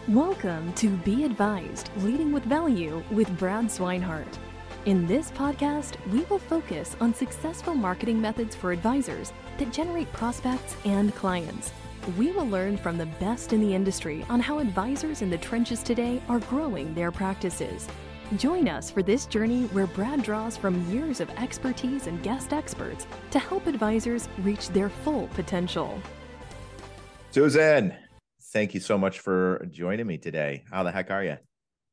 Welcome to Be Advised, Leading with Value with Brad Swineheart. In this podcast, we will focus on successful marketing methods for advisors that generate prospects and clients. We will learn from the best in the industry on how advisors in the trenches today are growing their practices. Join us for this journey where Brad draws from years of expertise and guest experts to help advisors reach their full potential. Susan, thank you so much for joining me today. How the heck are you?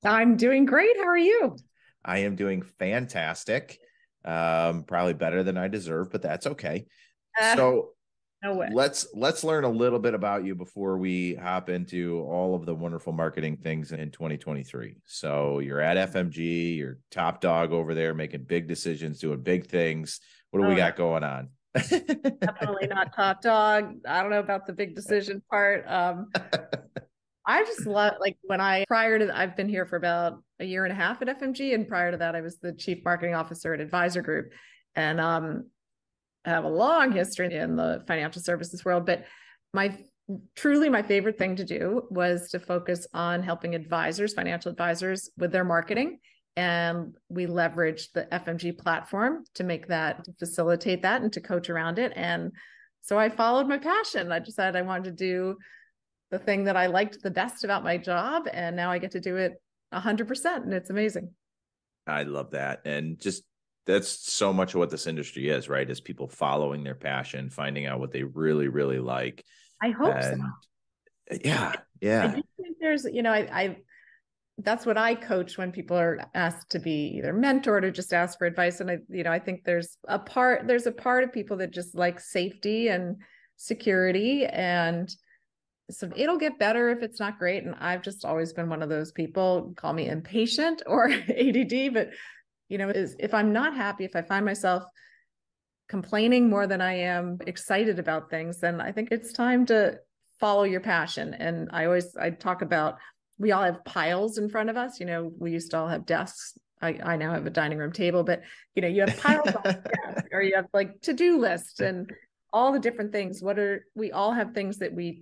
I'm doing great. How are you? I am doing fantastic. Probably better than I deserve, but that's okay. So no way. Let's learn a little bit about you before we hop into all of the wonderful marketing things in 2023. So you're at FMG, you're top dog over there, making big decisions, doing big things. What do we got going on? Definitely not top dog. I don't know about the big decision part. I just love, I've been here for about a year and a half at FMG. And prior to that, I was the chief marketing officer at Advisor Group. And I have a long history in the financial services world, but my favorite thing to do was to focus on helping advisors, financial advisors, with their marketing. And we leveraged the FMG platform to facilitate that and to coach around it. And so I followed my passion. I decided I wanted to do the thing that I liked the best about my job. And now I get to do it 100%. And it's amazing. I love that. And just, that's so much of what this industry is, right? Is people following their passion, finding out what they really, really like. I hope so. Yeah. I do think there's, that's what I coach when people are asked to be either mentored or just ask for advice. And I think there's a part of people that just like safety and security, and so it'll get better if it's not great. And I've just always been one of those people. Call me impatient or ADD, but if I'm not happy, if I find myself complaining more than I am excited about things, then I think it's time to follow your passion. And I talk about, we all have piles in front of us. We used to all have desks. I now have a dining room table, but you have piles on the desk, or you have like to-do lists and all the different things. We all have things that we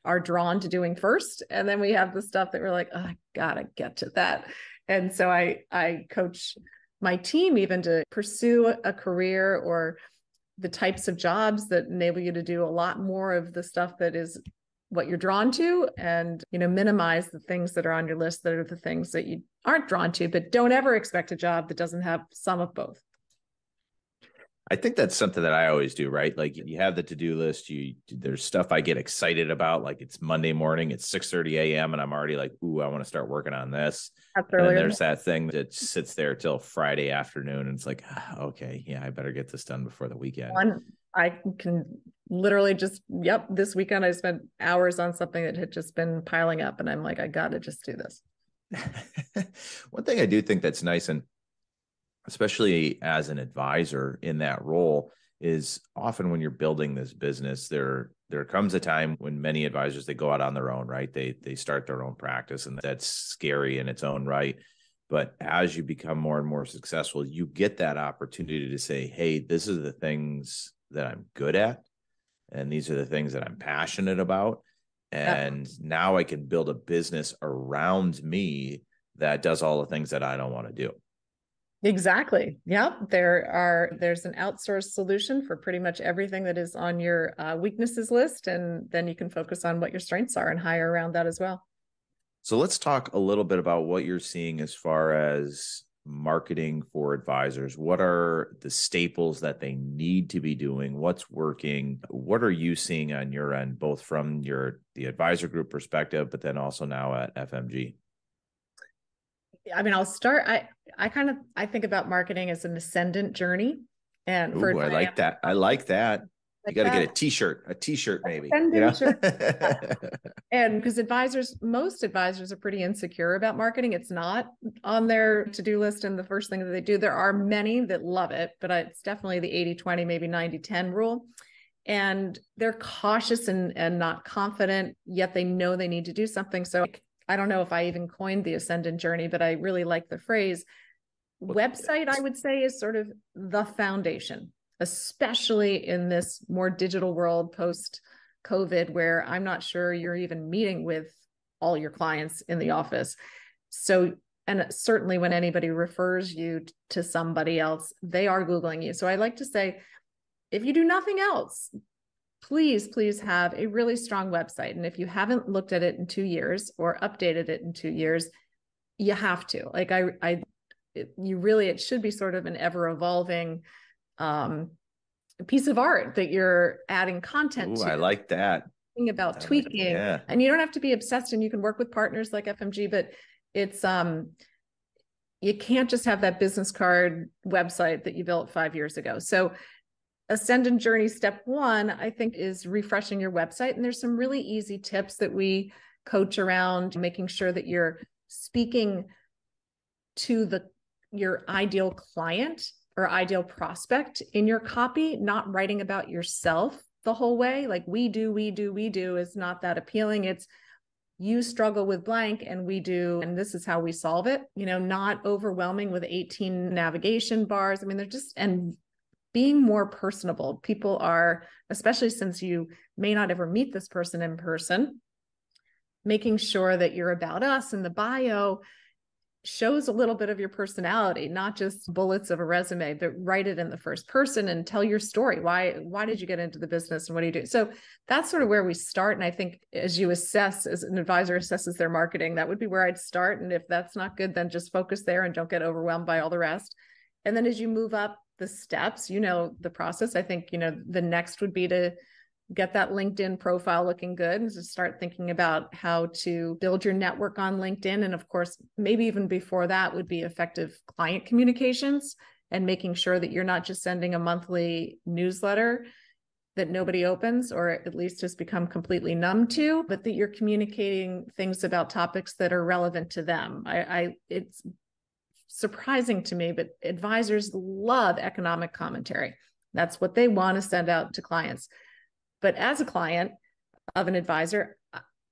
are drawn to doing first. And then we have the stuff that we're like, oh, I gotta get to that. And so I coach my team even to pursue a career or the types of jobs that enable you to do a lot more of the stuff that is what you're drawn to, and minimize the things that are on your list that are the things that you aren't drawn to. But don't ever expect a job that doesn't have some of both. I think that's something that I always do, right? Like, you have the to-do list, there's stuff I get excited about, like it's Monday morning, it's 6:30 a.m. and I'm already like, ooh, I want to start working on this. And then there's that thing that sits there till Friday afternoon, and it's like, okay, yeah, I better get this done before the weekend. I can literally just, this weekend I spent hours on something that had just been piling up, and I'm like, I got to just do this. One thing I do think that's nice, and especially as an advisor in that role, is often when you're building this business, there comes a time when many advisors, they go out on their own, right? They start their own practice, and that's scary in its own right. But as you become more and more successful, you get that opportunity to say, hey, this is the things that I'm good at, and these are the things that I'm passionate about. And now I can build a business around me that does all the things that I don't want to do. Exactly. Yeah. There's an outsourced solution for pretty much everything that is on your weaknesses list. And then you can focus on what your strengths are and hire around that as well. So let's talk a little bit about what you're seeing as far as marketing for advisors. What are the staples that they need to be doing? What's working? What are you seeing on your end, both from the advisor group perspective, but then also now at FMG? I mean, I'll start. I think about marketing as an ascendant journey. And I like that. I like that. You got to get a t-shirt maybe. And because most advisors are pretty insecure about marketing. It's not on their to-do list and the first thing that they do. There are many that love it, but it's definitely the 80-20, maybe 90-10 rule. And they're cautious and not confident, yet they know they need to do something. So I don't know if I even coined the Ascendant journey, but I really like the phrase. Website, I would say, is sort of the foundation, especially in this more digital world post-COVID, where I'm not sure you're even meeting with all your clients in the office. So, and certainly when anybody refers you to somebody else, they are Googling you. So I like to say, if you do nothing else, please have a really strong website. And if you haven't looked at it in 2 years or updated it in 2 years, you have to. Like it should be sort of an ever evolving piece of art that you're adding content to. I like that. About tweaking, and you don't have to be obsessed, and you can work with partners like FMG, but it's you can't just have that business card website that you built 5 years ago. So Ascendant journey step 1, I think, is refreshing your website. And there's some really easy tips that we coach around making sure that you're speaking to your ideal client or ideal prospect in your copy, not writing about yourself the whole way. Like we do is not that appealing. It's you struggle with blank and we do, and this is how we solve it, not overwhelming with 18 navigation bars. I mean, they're just, and being more personable. People are, especially since you may not ever meet this person in person, making sure that you're about us in the bio shows a little bit of your personality, not just bullets of a resume, but write it in the first person and tell your story. Why did you get into the business and what do you do? So that's sort of where we start. And I think as you assess, as an advisor assesses their marketing, that would be where I'd start. And if that's not good, then just focus there and don't get overwhelmed by all the rest. And then as you move up the steps, the process, I think, the next would be to get that LinkedIn profile looking good and to start thinking about how to build your network on LinkedIn. And of course, maybe even before that would be effective client communications and making sure that you're not just sending a monthly newsletter that nobody opens, or at least has become completely numb to, but that you're communicating things about topics that are relevant to them. It's surprising to me, but advisors love economic commentary. That's what they want to send out to clients. But as a client of an advisor,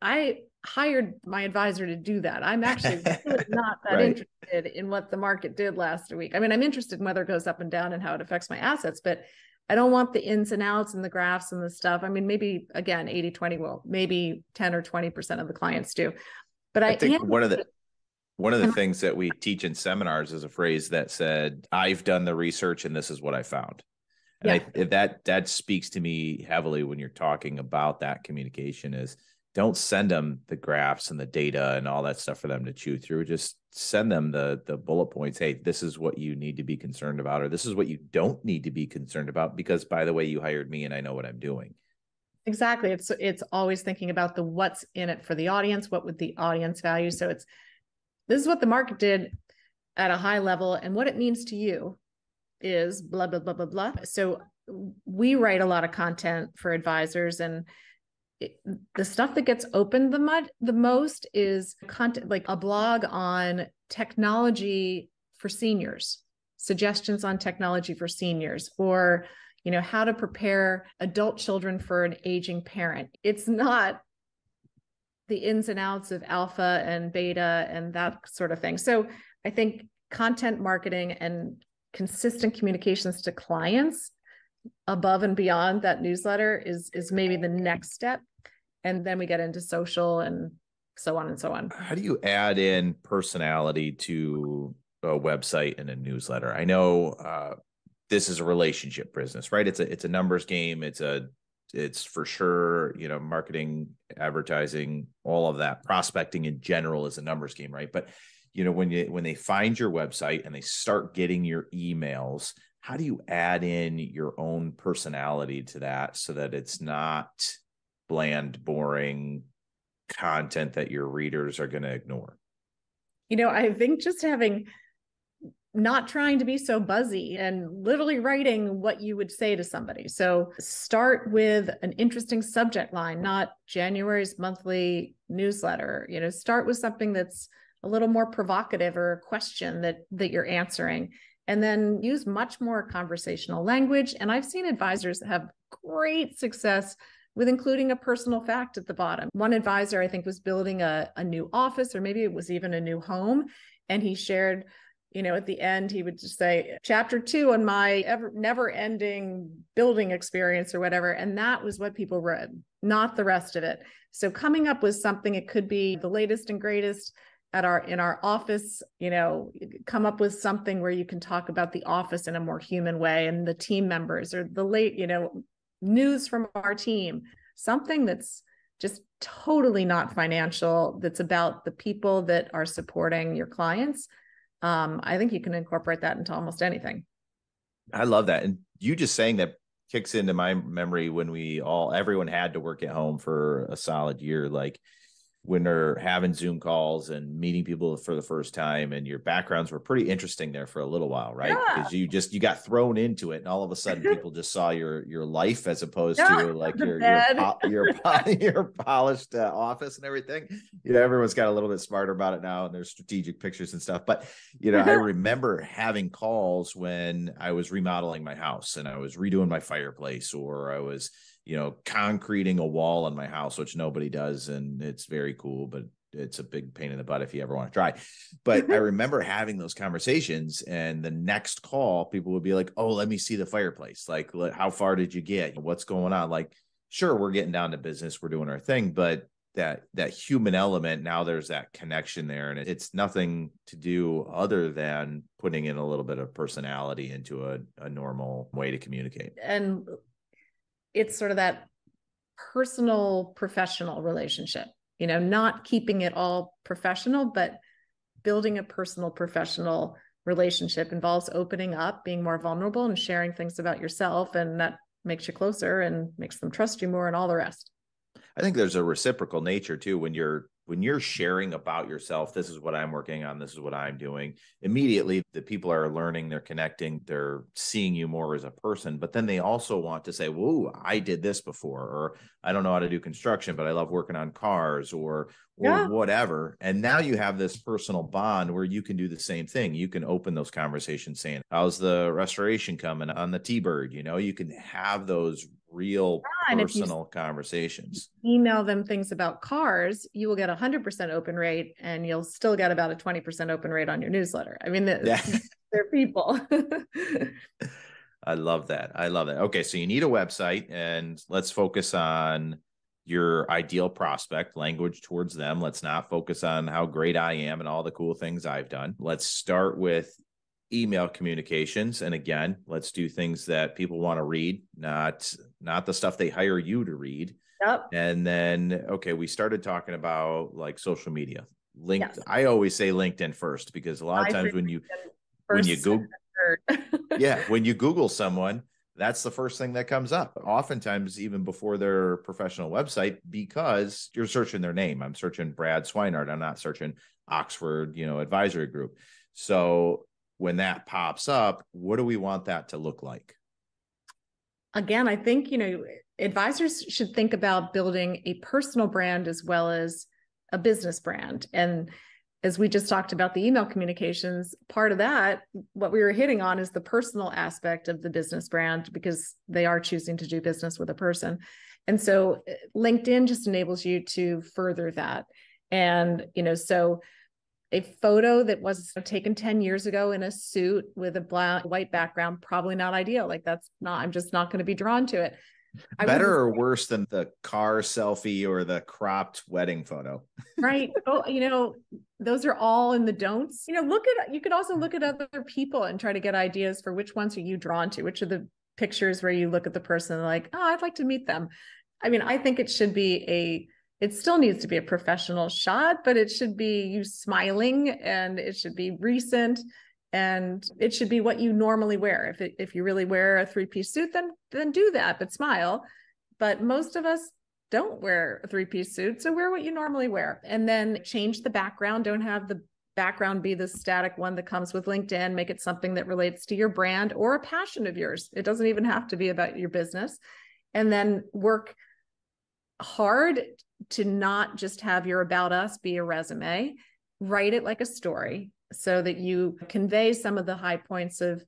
I hired my advisor to do that. I'm actually really not that interested in what the market did last week. I mean, I'm interested in whether it goes up and down and how it affects my assets, but I don't want the ins and outs and the graphs and the stuff. I mean, maybe again, 80-20 will, maybe 10 or 20% of the clients do. But I think one of the things that we teach in seminars is a phrase that said, I've done the research and this is what I found. And that speaks to me heavily when you're talking about that communication is don't send them the graphs and the data and all that stuff for them to chew through. Just send them the bullet points. Hey, this is what you need to be concerned about, or this is what you don't need to be concerned about, because by the way, you hired me and I know what I'm doing. Exactly. It's always thinking about the what's in it for the audience. What would the audience value? So this is what the market did at a high level, and what it means to you is blah, blah, blah, blah, blah. So we write a lot of content for advisors, and the stuff that gets opened the most is content, like a blog on technology for seniors, suggestions on technology for seniors, or, how to prepare adult children for an aging parent. It's not the ins and outs of alpha and beta and that sort of thing. So I think content marketing and consistent communications to clients above and beyond that newsletter is maybe the next step. And then we get into social and so on and so on. How do you add in personality to a website and a newsletter? I know this is a relationship business, right? It's a numbers game. It's for sure, marketing, advertising, all of that. Prospecting in general is a numbers game, right? But when they find your website and they start getting your emails, how do you add in your own personality to that so that it's not bland, boring content that your readers are going to ignore? I think just not trying to be so buzzy and literally writing what you would say to somebody. So start with an interesting subject line, not January's monthly newsletter. Start with something that's a little more provocative, or a question that you're answering, and then use much more conversational language. And I've seen advisors have great success with including a personal fact at the bottom. One advisor, I think, was building a new office, or maybe it was even a new home, and he shared at the end, he would just say, chapter 2 on my never ending building experience or whatever. And that was what people read, not the rest of it. So coming up with something, it could be the latest and greatest in our office, come up with something where you can talk about the office in a more human way and the team members, or the news from our team, something that's just totally not financial, that's about the people that are supporting your clients. I think you can incorporate that into almost anything. I love that. And you just saying that kicks into my memory when everyone had to work at home for a solid year, like when they're having Zoom calls and meeting people for the first time, and your backgrounds were pretty interesting there for a little while, right? Yeah. Because you got thrown into it, and all of a sudden people just saw your life as opposed to like your polished office and everything. Everyone's got a little bit smarter about it now, and there's strategic pictures and stuff. But I remember having calls when I was remodeling my house and I was redoing my fireplace, or I was concreting a wall in my house, which nobody does. And it's very cool, but it's a big pain in the butt if you ever want to try. But I remember having those conversations, and the next call, people would be like, oh, let me see the fireplace. Like, how far did you get? What's going on? Like, sure, we're getting down to business. We're doing our thing, but that human element, now there's that connection there. And it's nothing to do other than putting in a little bit of personality into a normal way to communicate. And it's sort of that personal professional relationship, not keeping it all professional, but building a personal professional relationship involves opening up, being more vulnerable, and sharing things about yourself. And that makes you closer and makes them trust you more, and all the rest. I think there's a reciprocal nature too. When you're sharing about yourself, this is what I'm working on, this is what I'm doing, immediately the people are learning, they're connecting, they're seeing you more as a person. But then they also want to say, whoa, I did this before, or I don't know how to do construction, but I love working on cars, or whatever. And now you have this personal bond where you can do the same thing. You can open those conversations saying, how's the restoration coming on the T-Bird? You can have those real personal conversations. Email them things about cars, you will get 100% open rate, and you'll still get about a 20% open rate on your newsletter. I mean, they're people. I love that. Okay, so you need a website, and let's focus on your ideal prospect, language towards them. Let's not focus on how great I am and all the cool things I've done. Let's start with email communications. And again, let's do things that people want to read, not the stuff they hire you to read. Yep. And then, okay, we started talking about like social media. Yes. I always say LinkedIn first, because a lot of times when you Google, when you Google someone, that's the first thing that comes up. Oftentimes, even before their professional website, because you're searching their name. I'm searching Brad Swineheart. I'm not searching Oxford, Advisory Group. So when that pops up, what do we want that to look like? Again, I think, advisors should think about building a personal brand as well as a business brand. And as we just talked about the email communications, part of that, what we were hitting on, is the personal aspect of the business brand, because they are choosing to do business with a person. And so LinkedIn just enables you to further that. And, so a photo that was taken 10 years ago in a suit with a white background, probably not ideal. Like, I'm just not going to be drawn to it. Better or worse than the car selfie or the cropped wedding photo? Right. Oh, those are all in the don'ts. You could also look at other people and try to get ideas for which ones are you drawn to, which are the pictures where you look at the person and like, oh, I'd like to meet them. I mean, I think it still needs to be a professional shot, but it should be you smiling, and it should be recent, and it should be what you normally wear. If you really wear a 3-piece suit, then do that, but smile. But most of us don't wear a 3-piece suit, so wear what you normally wear. And then change the background. Don't have the background be the static one that comes with LinkedIn. Make it something that relates to your brand or a passion of yours. It doesn't even have to be about your business. And then work hard to not just have your about us be a resume. Write it like a story, so that you convey some of the high points of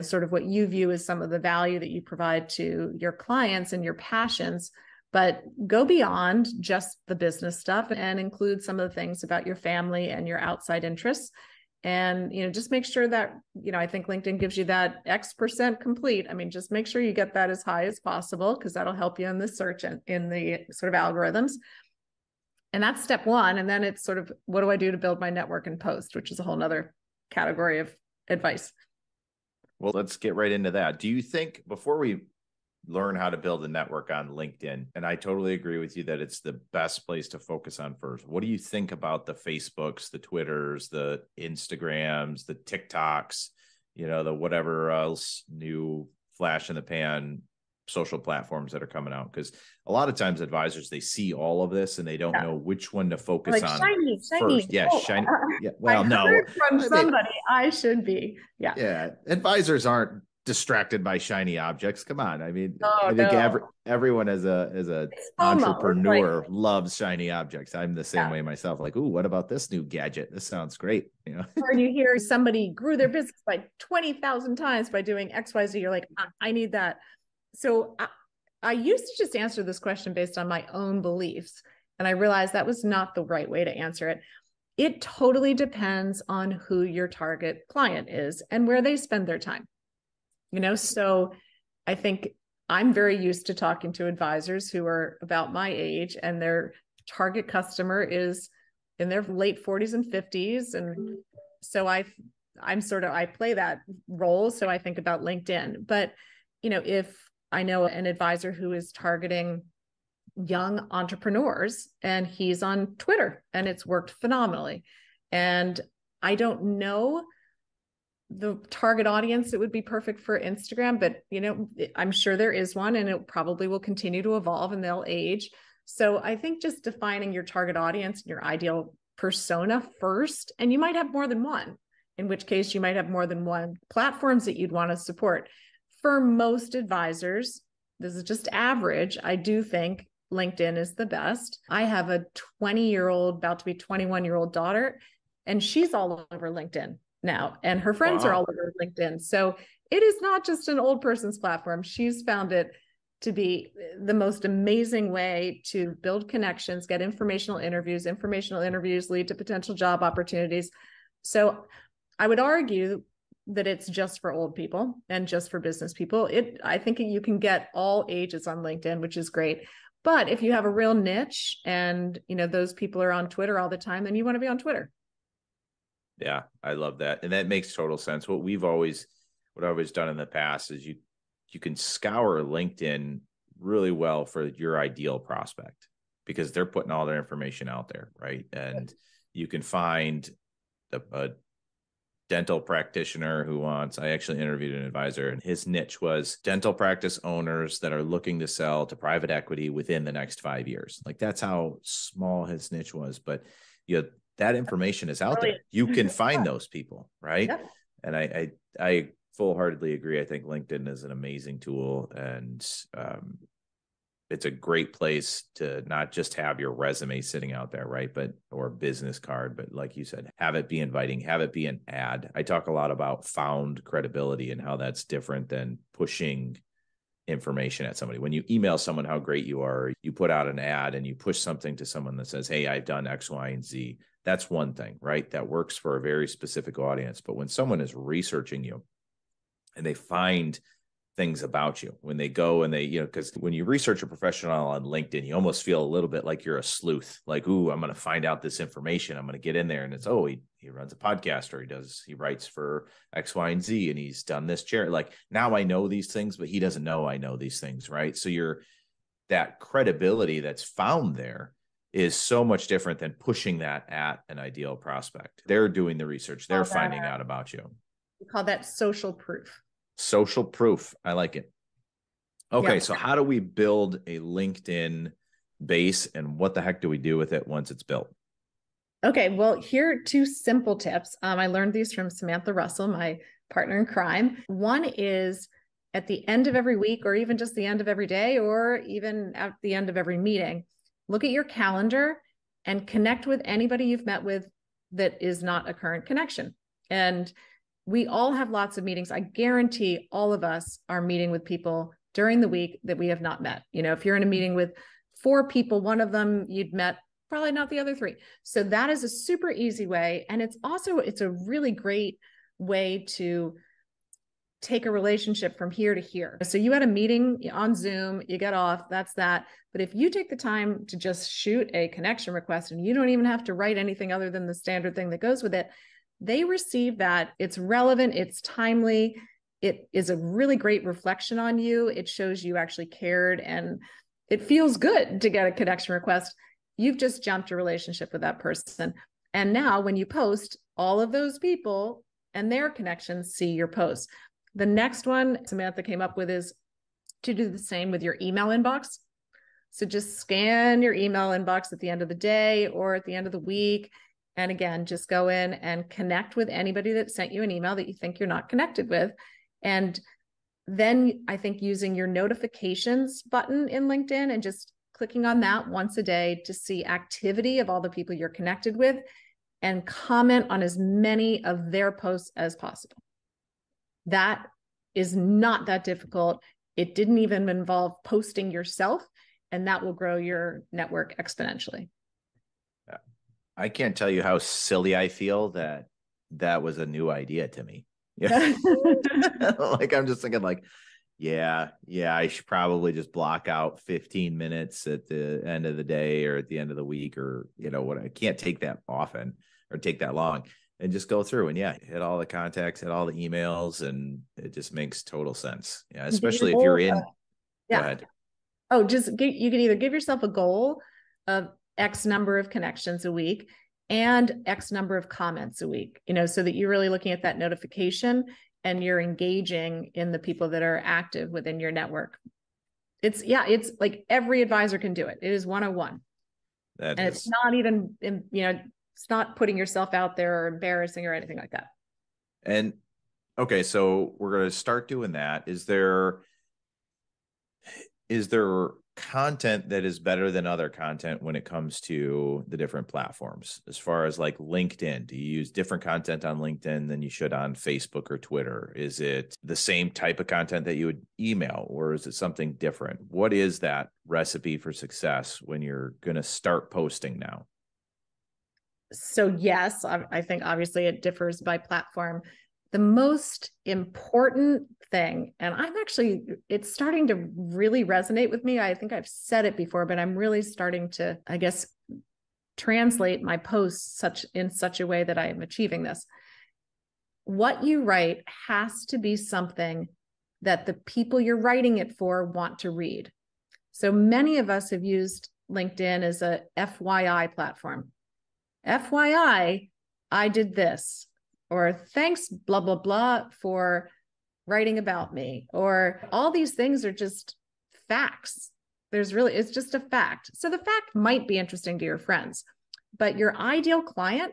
sort of what you view as some of the value that you provide to your clients and your passions, but go beyond just the business stuff and include some of the things about your family and your outside interests. And, just make sure that, I think LinkedIn gives you that X% complete. I mean, just make sure you get that as high as possible, because that'll help you in the search and in the sort of algorithms. And that's step one. And then it's sort of, what do I do to build my network and post, which is a whole nother category of advice. Well, let's get right into that. Do you think, before we learn how to build a network on LinkedIn, and I totally agree with you that it's the best place to focus on first, what do you think about the Facebooks, the Twitters, the Instagrams, the TikToks, the whatever else new flash in the pan social platforms that are coming out? Because a lot of times advisors, they see all of this and they don't know which one to focus on first. Yeah, shiny. Yeah. Well, I heard from somebody I should be. Yeah. Yeah. Advisors aren't distracted by shiny objects. Come on. I mean, I think everyone as a entrepreneur loves shiny objects. I'm the same way myself. Like, ooh, what about this new gadget? This sounds great. Or you hear somebody grew their business by 20,000 times by doing XYZ. You're like, I need that. So I used to just answer this question based on my own beliefs. And I realized that was not the right way to answer it. It totally depends on who your target client is and where they spend their time. So I think I'm very used to talking to advisors who are about my age, and their target customer is in their late 40s and 50s. And so I play that role. So I think about LinkedIn. But, if I know an advisor who is targeting young entrepreneurs and he's on Twitter and it's worked phenomenally, and I don't know the target audience, it would be perfect for Instagram, but I'm sure there is one, and it probably will continue to evolve and they'll age. So I think just defining your target audience and your ideal persona first, and you might have more than one, in which case you might have more than one platforms that you'd want to support. For most advisors, this is just average, I do think LinkedIn is the best. I have a 20-year-old, about to be 21-year-old daughter, and she's all over LinkedIn now, and her friends are all over LinkedIn. So it is not just an old person's platform. She's found it to be the most amazing way to build connections, get informational interviews lead to potential job opportunities. So I would argue that it's just for old people and just for business people. I think you can get all ages on LinkedIn, which is great. But if you have a real niche and those people are on Twitter all the time, then you want to be on Twitter. Yeah, I love that. And that makes total sense. What I've always done in the past is you can scour LinkedIn really well for your ideal prospect, because they're putting all their information out there, right? And you can find a dental practitioner I actually interviewed an advisor, and his niche was dental practice owners that are looking to sell to private equity within the next 5 years. Like, that's how small his niche was. But that information is out there. You can find those people, right? Yep. And I full-heartedly agree. I think LinkedIn is an amazing tool, and it's a great place to not just have your resume sitting out there, right? Or business card, but like you said, have it be inviting, have it be an ad. I talk a lot about found credibility and how that's different than pushing information at somebody. When you email someone how great you are, you put out an ad and you push something to someone that says, hey, I've done X, Y, and Z. That's one thing, right? That works for a very specific audience. But when someone is researching you and they find things about you, when they go and they, because when you research a professional on LinkedIn, you almost feel a little bit like you're a sleuth, like, ooh, I'm going to find out this information. I'm going to get in there, and it's, oh, he runs a podcast, or he writes for X, Y, and Z, and he's done this chair. Like, now I know these things, but he doesn't know I know these things, right? So that credibility that's found there is so much different than pushing that at an ideal prospect. They're doing the research. They're finding out about you. We call that social proof. Social proof. I like it. Okay. Yeah. So how do we build a LinkedIn base, and what the heck do we do with it once it's built? Okay. Well, here are 2 simple tips. I learned these from Samantha Russell, my partner in crime. One is, at the end of every week, or even just the end of every day, or even at the end of every meeting, look at your calendar and connect with anybody you've met with that is not a current connection. And we all have lots of meetings. I guarantee all of us are meeting with people during the week that we have not met. If you're in a meeting with 4 people, one of them you'd met probably not the other three. So that is a super easy way. And it's a really great way to take a relationship from here to here. So you had a meeting on Zoom, you get off, that's that. But if you take the time to just shoot a connection request and you don't even have to write anything other than the standard thing that goes with it, they receive that. It's relevant, it's timely. It is a really great reflection on you. It shows you actually cared, and it feels good to get a connection request. You've just jumped a relationship with that person. And now when you post, all of those people and their connections see your posts. The next one Samantha came up with is to do the same with your email inbox. So just scan your email inbox at the end of the day or at the end of the week. And again, just go in and connect with anybody that sent you an email that you think you're not connected with. And then I think using your notifications button in LinkedIn and just clicking on that once a day to see activity of all the people you're connected with and comment on as many of their posts as possible. That is not that difficult. It didn't even involve posting yourself, and that will grow your network exponentially. I can't tell you how silly I feel that that was a new idea to me. Yeah. Like, I'm just thinking like, yeah, I should probably just block out 15 minutes at the end of the day or at the end of the week, or, what, I can't take that often or take that long. And just go through and hit all the contacts, hit all the emails, and it just makes total sense. Yeah, especially if you're in. Go ahead. Oh, you can either give yourself a goal of X number of connections a week and X number of comments a week, so that you're really looking at that notification and you're engaging in the people that are active within your network. It's like every advisor can do it. It is 101. It's not even, it's not putting yourself out there or embarrassing or anything like that. And okay, so we're going to start doing that. Is there content that is better than other content when it comes to the different platforms? As far as like LinkedIn, do you use different content on LinkedIn than you should on Facebook or Twitter? Is it the same type of content that you would email, or is it something different? What is that recipe for success when you're going to start posting now? So yes, I think obviously it differs by platform. The most important thing, and it's starting to really resonate with me. I think I've said it before, but I'm really starting to, I guess, translate my posts in such a way that I am achieving this. What you write has to be something that the people you're writing it for want to read. So many of us have used LinkedIn as a FYI platform. FYI, I did this, or thanks, blah, blah, blah, for writing about me, or all these things are just facts. It's just a fact. So the fact might be interesting to your friends, but your ideal client,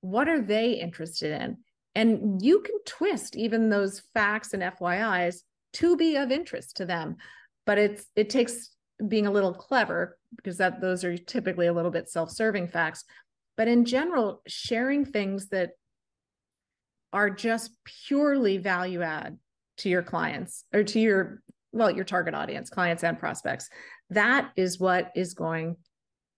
what are they interested in? And you can twist even those facts and FYIs to be of interest to them, but it takes being a little clever, because those are typically a little bit self-serving facts. But in general, sharing things that are just purely value add to your clients or to your target audience, clients and prospects, that is what is going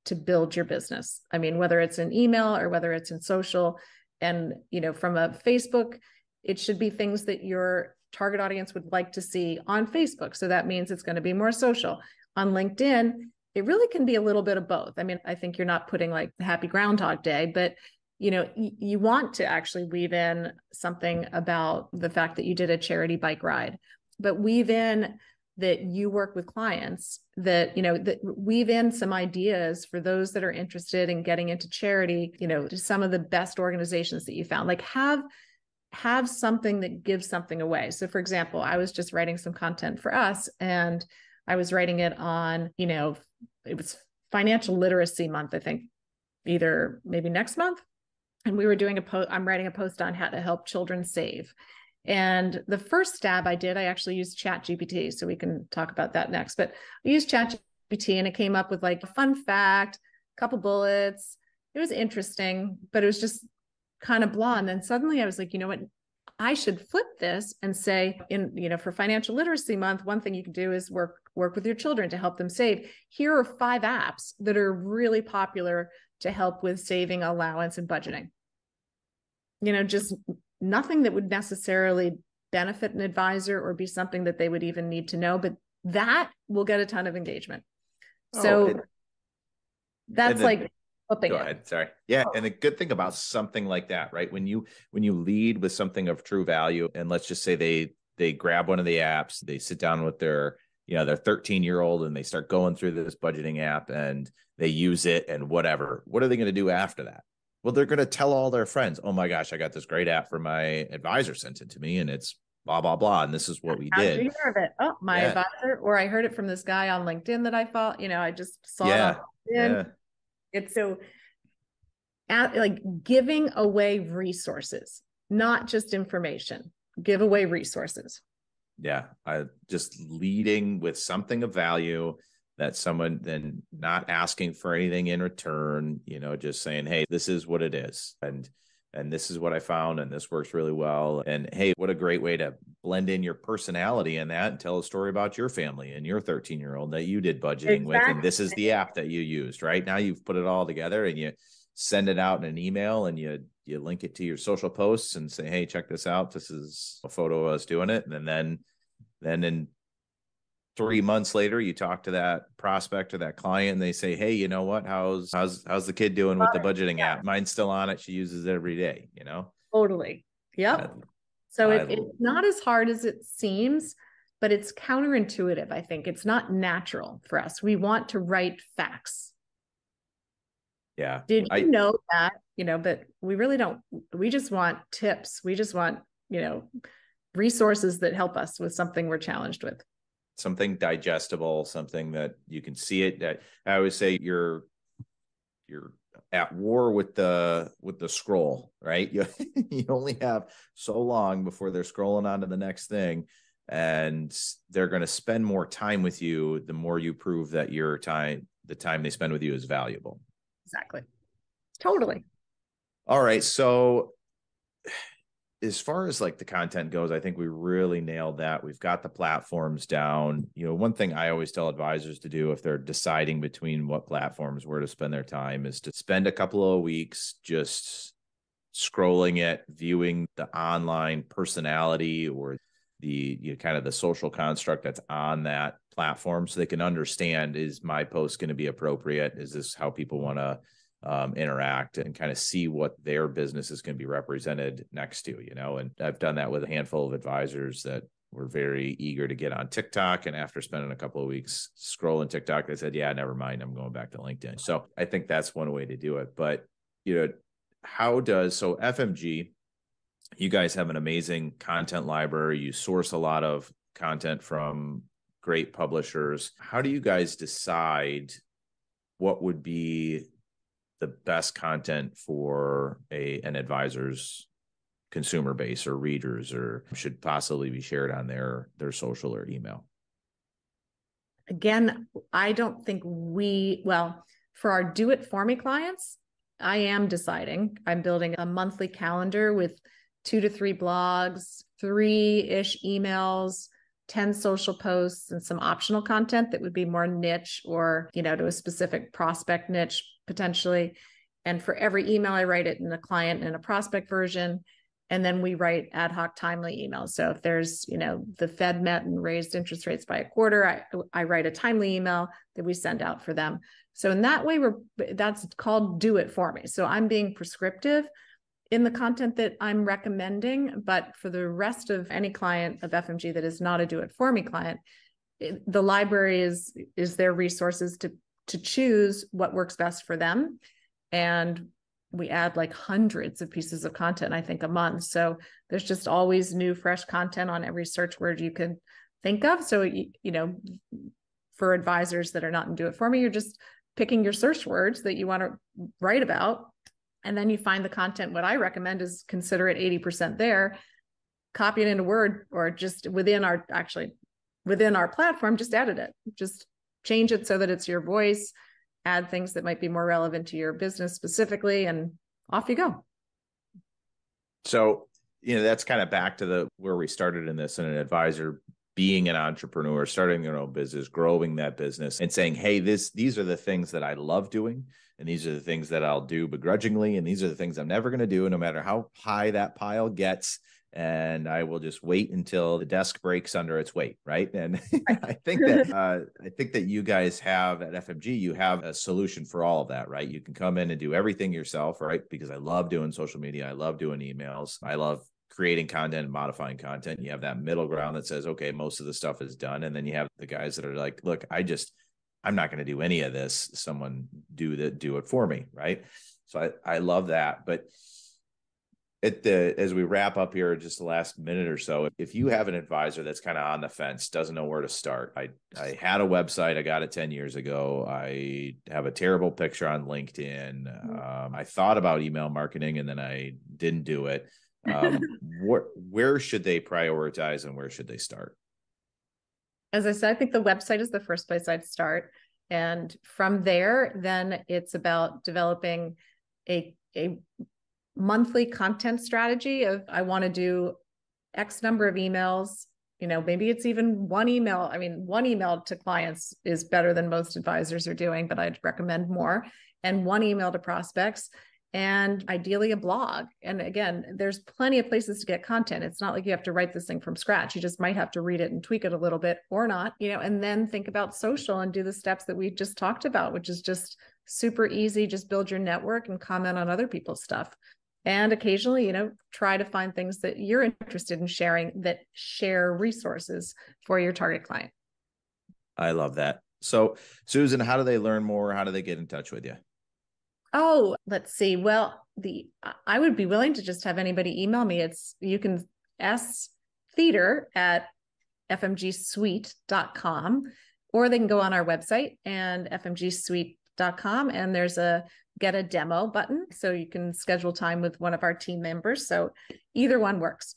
to build your business. I mean, whether it's in email or whether it's in social, and, from a Facebook, it should be things that your target audience would like to see on Facebook. So that means it's going to be more social. On LinkedIn, it really can be a little bit of both. I mean, I think you're not putting like happy Groundhog Day, but you want to actually weave in something about the fact that you did a charity bike ride, but weave in that you work with clients, that weave in some ideas for those that are interested in getting into charity, to some of the best organizations that you found. Like have something that gives something away. So for example, I was just writing some content for us, and I was writing it on, it was financial literacy month, I think, either maybe next month. And we were doing I'm writing a post on how to help children save. And the first stab I did, I actually used ChatGPT. So we can talk about that next. But I used ChatGPT and it came up with like a fun fact, a couple bullets. It was interesting, but it was just kind of blah. And then suddenly I was like, you know what? I should flip this and say, for Financial Literacy Month, one thing you can do is work with your children to help them save. Here are 5 apps that are really popular to help with saving, allowance, and budgeting. Just nothing that would necessarily benefit an advisor or be something that they would even need to know, but that will get a ton of engagement. That's like flipping Go it. ahead. Sorry. Yeah. And the good thing about something like that, right? When you lead with something of true value, and let's just say they grab one of the apps, they sit down with their 13-year-old and they start going through this budgeting app and they use it and whatever. What are they going to do after that? Well, they're going to tell all their friends, oh my gosh, I got this great app from my advisor sent it to me and it's blah, blah, blah. And this is what we did. How'd you hear of it? Oh, my advisor, or I heard it from this guy on LinkedIn that I follow. I just saw it on LinkedIn. Yeah. It's so like giving away resources, not just information, give away resources. Yeah. I just leading with something of value that someone then not asking for anything in return, just saying, hey, this is what it is. And this is what I found, and this works really well. And hey, what a great way to blend in your personality in that and tell a story about your family and your 13-year-old that you did budgeting with. And this is the app that you used, right? Now you've put it all together and you send it out in an email and you link it to your social posts and say, hey, check this out. This is a photo of us doing it. And then in 3 months later, you talk to that prospect or that client and they say, hey, you know what? How's the kid doing with the budgeting app? Mine's still on it. She uses it every day, Totally. Yep. So it's not as hard as it seems, but it's counterintuitive. I think it's not natural for us. We want to write facts. Yeah. Did you know that, but we really don't, we just want tips. We just want, resources that help us with something we're challenged with. Something digestible, something that you can see it. That I always say you're at war with the scroll, right? You only have so long before they're scrolling on to the next thing, and they're going to spend more time with you the more you prove that the time they spend with you is valuable. Exactly. Totally. All right. So as far as like the content goes, I think we really nailed that. We've got the platforms down. One thing I always tell advisors to do if they're deciding between what platforms where to spend their time is to spend a couple of weeks just scrolling it, viewing the online personality or the kind of the social construct that's on that platform so they can understand, is my post going to be appropriate? Is this how people want to interact, and kind of see what their business is going to be represented next to, and I've done that with a handful of advisors that were very eager to get on TikTok. And after spending a couple of weeks scrolling TikTok, they said, yeah, never mind, I'm going back to LinkedIn. So I think that's one way to do it. But, so FMG, you guys have an amazing content library. You source a lot of content from great publishers. How do you guys decide what would be the best content for an advisor's consumer base or readers, or should possibly be shared on their social or email? Again, I don't think for our do it for me clients, I am deciding. I'm building a monthly calendar with 2 to 3 blogs, 3-ish emails, 10 social posts, and some optional content that would be more niche or, to a specific prospect niche potentially. And for every email, I write it in a client and a prospect version. And then we write ad hoc timely emails. So if there's, the Fed met and raised interest rates by a quarter, I write a timely email that we send out for them. So in that way, that's called do it for me. So I'm being prescriptive in the content that I'm recommending, but for the rest of any client of FMG that is not a do it for me client, the library is their resources to choose what works best for them. And we add like hundreds of pieces of content, I think, a month. So there's just always new, fresh content on every search word you can think of. So, for advisors that are not in do it for me, you're just picking your search words that you want to write about. And then you find the content. What I recommend is consider it 80% there, copy it into Word, or just within our platform, just edit it, just change it so that it's your voice, add things that might be more relevant to your business specifically, and off you go. So that's kind of back to where we started in this, and an advisor being an entrepreneur, starting their own business, growing that business, and saying, hey, these are the things that I love doing, and these are the things that I'll do begrudgingly, and these are the things I'm never going to do, no matter how high that pile gets. And I will just wait until the desk breaks under its weight, right? And I think that you guys have at FMG, you have a solution for all of that, right? You can come in and do everything yourself, right? Because I love doing social media, I love doing emails, I love creating content and modifying content. You have that middle ground that says, okay, most of the stuff is done. And then you have the guys that are like, look, I'm not going to do any of this. Someone do it for me. Right. So I love that. But as we wrap up here, just the last minute or so, if you have an advisor that's kind of on the fence, doesn't know where to start. I had a website. I got it 10 years ago. I have a terrible picture on LinkedIn. I thought about email marketing and then I didn't do it. Where should they prioritize and where should they start? As I said, I think the website is the first place I'd start. And from there, then it's about developing a monthly content strategy of, I want to do X number of emails. Maybe it's even one email. I mean, one email to clients is better than most advisors are doing, but I'd recommend more. And one email to prospects, and ideally a blog. And again, there's plenty of places to get content. It's not like you have to write this thing from scratch. You just might have to read it and tweak it a little bit or not, and then think about social and do the steps that we just talked about, which is just super easy. Just build your network and comment on other people's stuff. And occasionally, try to find things that you're interested in sharing that share resources for your target client. I love that. So, Susan, how do they learn more? How do they get in touch with you? Oh, let's see. Well, I would be willing to just have anybody email me. You can fmgsuite.com, or they can go on our website and fmgsuite.com, and there's a get a demo button. So you can schedule time with one of our team members. So either one works.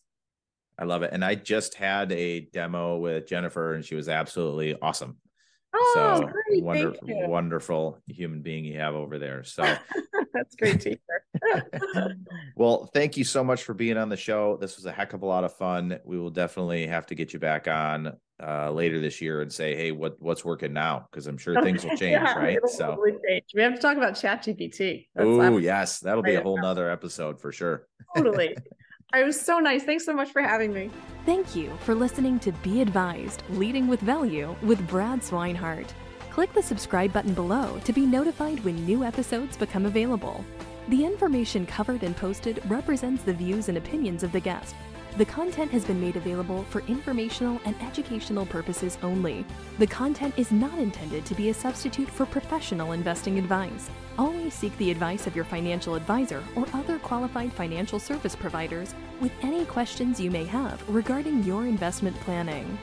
I love it. And I just had a demo with Jennifer and she was absolutely awesome. Oh, so great. wonderful human being you have over there. So that's great to hear. Well, thank you so much for being on the show. This was a heck of a lot of fun. We will definitely have to get you back on later this year and say, hey, what's working now? Because I'm sure things will change, right? So totally change. We have to talk about ChatGPT. Oh, yes. That'll be a whole nother episode for sure. Totally. It was so nice. Thanks so much for having me. Thank you for listening to Be Advised, Leading with Value with Brad Swineheart. Click the subscribe button below to be notified when new episodes become available. The information covered and posted represents the views and opinions of the guest. The content has been made available for informational and educational purposes only. The content is not intended to be a substitute for professional investing advice. Always seek the advice of your financial advisor or other qualified financial service providers with any questions you may have regarding your investment planning.